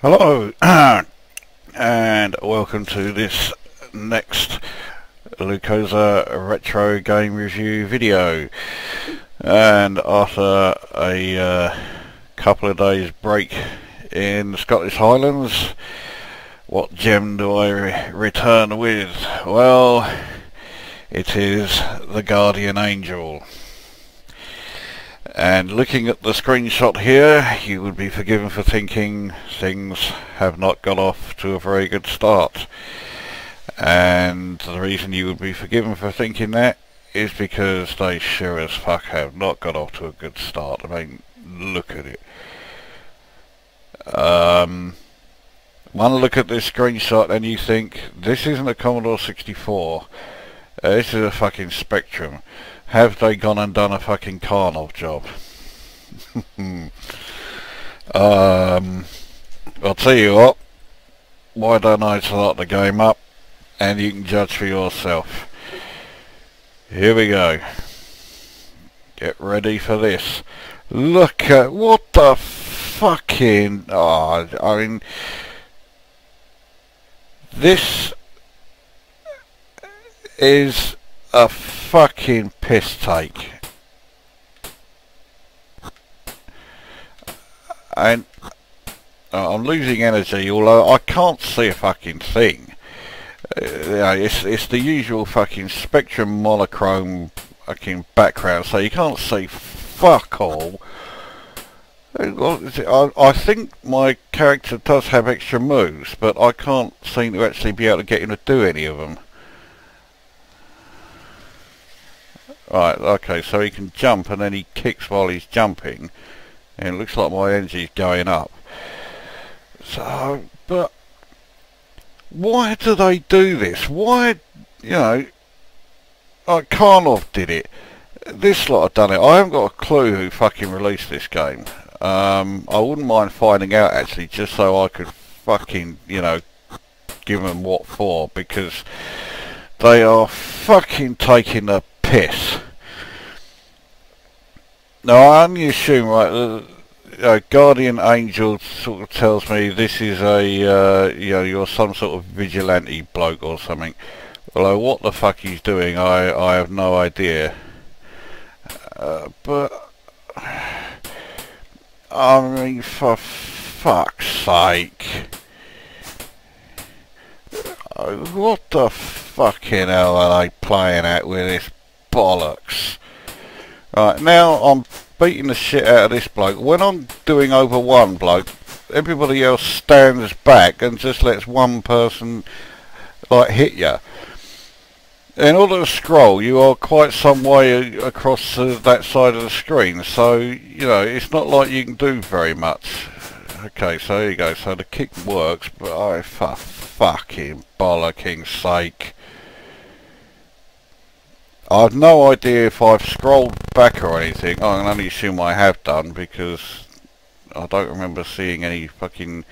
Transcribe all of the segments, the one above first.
Hello and welcome to this next Lukozer retro game review video. And after a couple of days break in the Scottish Highlands, what gem do I return with? Well, it is the Guardian Angel. And looking at the screenshot here, you would be forgiven for thinking things have not got off to a very good start. And the reason you would be forgiven for thinking that is because they sure as fuck have not got off to a good start. I mean, look at it. One look at this screenshot and you think, this isn't a Commodore 64, this is a fucking Spectrum. Have they gone and done a fucking Karnov job? I'll tell you what, why don't I start the game up and you can judge for yourself. Here we go. Get ready for this. Look at what the fucking... Oh, I mean... This is a fucking piss take. And I'm losing energy, although I can't see a fucking thing. It's the usual fucking Spectrum monochrome fucking background, so you can't see fuck all. I think my character does have extra moves, but I can't seem to actually be able to get him to do any of them. Right, okay, so he can jump and then he kicks while he's jumping, and it looks like my energy's going up. So, but why do they do this? Why, you know, like Karnov did it. This lot have done it. I haven't got a clue who fucking released this game. I wouldn't mind finding out actually, just so I could fucking, you know, give them what for, because they are fucking taking the piss. Now I only assume, right, Guardian Angel sort of tells me this is a, you know, you're some sort of vigilante bloke or something. Although what the fuck he's doing, I have no idea. But I mean, for fuck's sake. What the fucking hell are they playing at with this bollocks? Right, now I'm beating the shit out of this bloke. When I'm doing over one bloke, everybody else stands back and just lets one person, like, hit you. In order to scroll, you are quite some way across that side of the screen, so, you know, it's not like you can do very much. Okay, so there you go. So the kick works, but oh, for fucking bollocking sake. I've no idea if I've scrolled back or anything. I can only assume I have done, because I don't remember seeing any fucking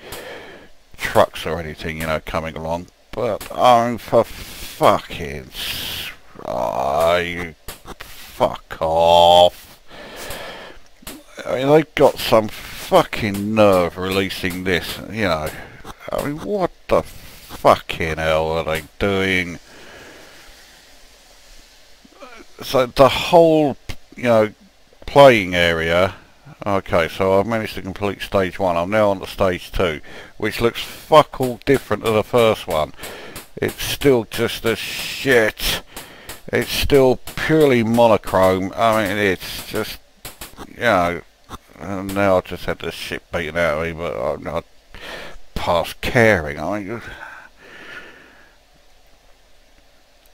trucks or anything, you know, coming along. But, oh, for fucking... Oh, you fuck off. I mean, they've got some fucking nerve releasing this, you know. I mean, what the fucking hell are they doing? So the whole, you know, playing area... Okay, so I've managed to complete stage 1. I'm now on to stage 2, which looks fuck all different to the first one. It's still just a shit. It's still purely monochrome. I mean, it's just, you know, and now I've just had this shit beaten out of me, but I'm not past caring. I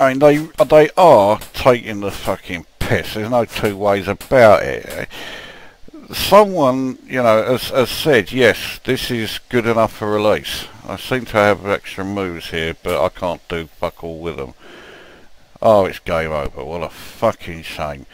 mean, they are taking the fucking piss. There's no two ways about it. Someone, you know, has said, yes, this is good enough for release. I seem to have extra moves here, but I can't do fuck all with them. Oh, it's game over. What a fucking shame.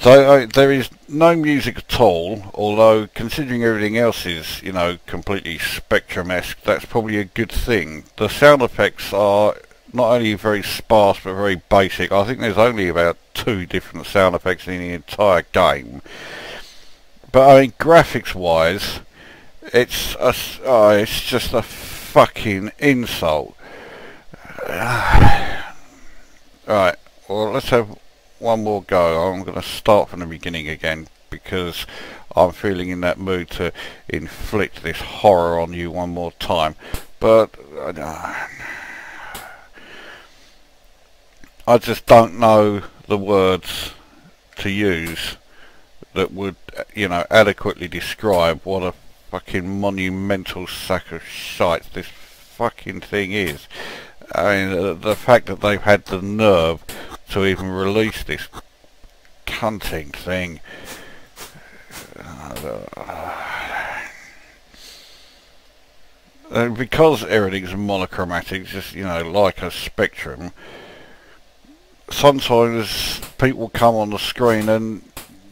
So there is no music at all, although considering everything else is, you know, completely Spectrum-esque, that's probably a good thing. The sound effects are not only very sparse, but very basic. I think there's only about 2 different sound effects in the entire game. But I mean, graphics wise, it's just a fucking insult. Right, well, let's have one more go. I'm going to start from the beginning again because I'm feeling in that mood to inflict this horror on you one more time. But I just don't know the words to use that would, you know, adequately describe what a fucking monumental sack of shite this fucking thing is. I mean, the fact that they've had the nerve to even release this cunting thing. Because everything's monochromatic, just, you know, like a spectrum, sometimes people come on the screen and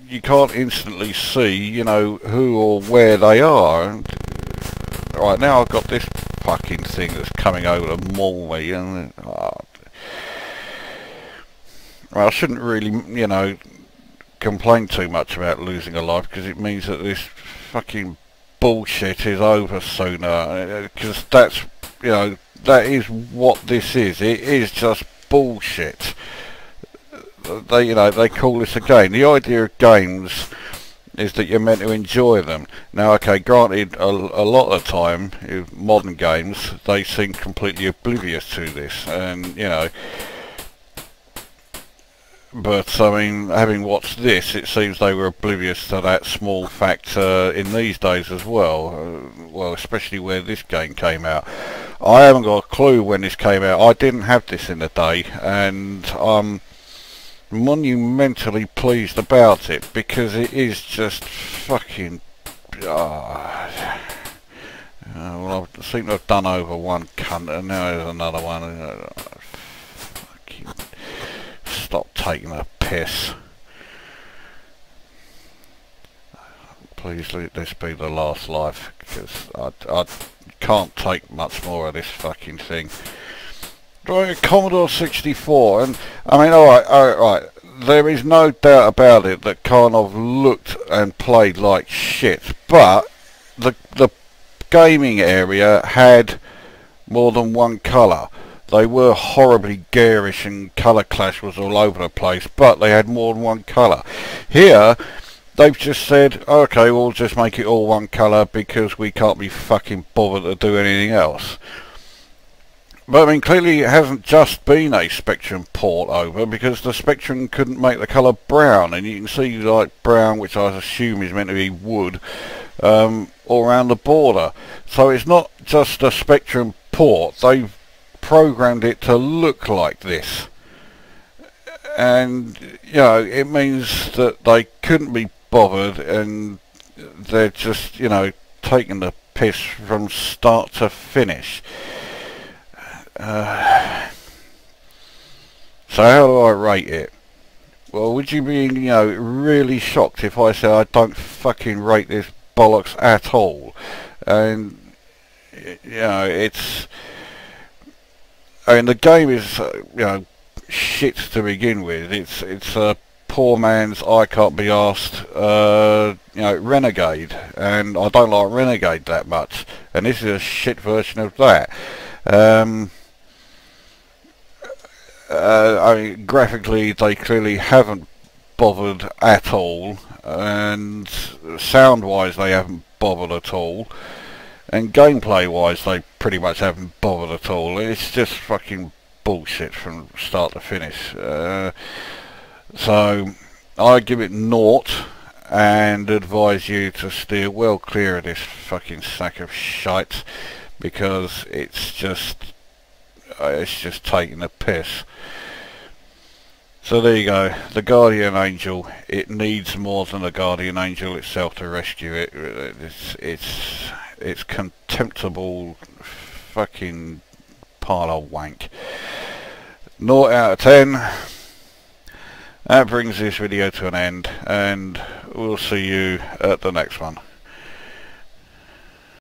you can't instantly see, you know, who or where they are. Right, now I've got this fucking thing that's coming over to maul me, and well, I shouldn't really, you know, complain too much about losing a life, because it means that this fucking bullshit is over sooner, because that's, you know, that is what this is. It is just bullshit. They, you know, they call this a game. The idea of games is that you're meant to enjoy them. Now, okay, granted, a lot of the time, modern games, they seem completely oblivious to this, and, you know, but, I mean, having watched this, it seems they were oblivious to that small factor in these days as well, well, especially where this game came out. I haven't got a clue when this came out. I didn't have this in the day, and I'm monumentally pleased about it, because it is just fucking... well, I seem to have done over one cunt, and now there's another one. Fucking... Stop taking a piss. Please let this be the last life, because I can't take much more of this fucking thing. Driving a Commodore 64, and I mean, alright, there is no doubt about it that kind of looked and played like shit, but the gaming area had more than one colour. They were horribly garish and colour clash was all over the place, but they had more than one colour. Here, they've just said, okay, we'll just make it all one colour because we can't be fucking bothered to do anything else. But I mean, clearly it hasn't just been a Spectrum port over, because the Spectrum couldn't make the colour brown, and you can see like brown, which I assume is meant to be wood, all around the border. So it's not just a Spectrum port, they've programmed it to look like this. And, you know, it means that they couldn't be bothered, and they're just, you know, taking the piss from start to finish. So how do I rate it? Well, would you be, you know, really shocked if I said I don't fucking rate this bollocks at all? And, you know, it's... I mean, the game is, you know, shit to begin with. It's a poor man's I can't be asked, you know, Renegade. And I don't like Renegade that much. And this is a shit version of that. I mean, graphically they clearly haven't bothered at all, and sound wise they haven't bothered at all, and gameplay wise they pretty much haven't bothered at all. It's just fucking bullshit from start to finish. So I give it naught and advise you to steer well clear of this fucking sack of shite, because it's just taking a piss. So there you go, the Guardian Angel. It needs more than the Guardian Angel itself to rescue it. It's contemptible fucking pile of wank. 0 out of 10. That brings this video to an end, and we'll see you at the next one.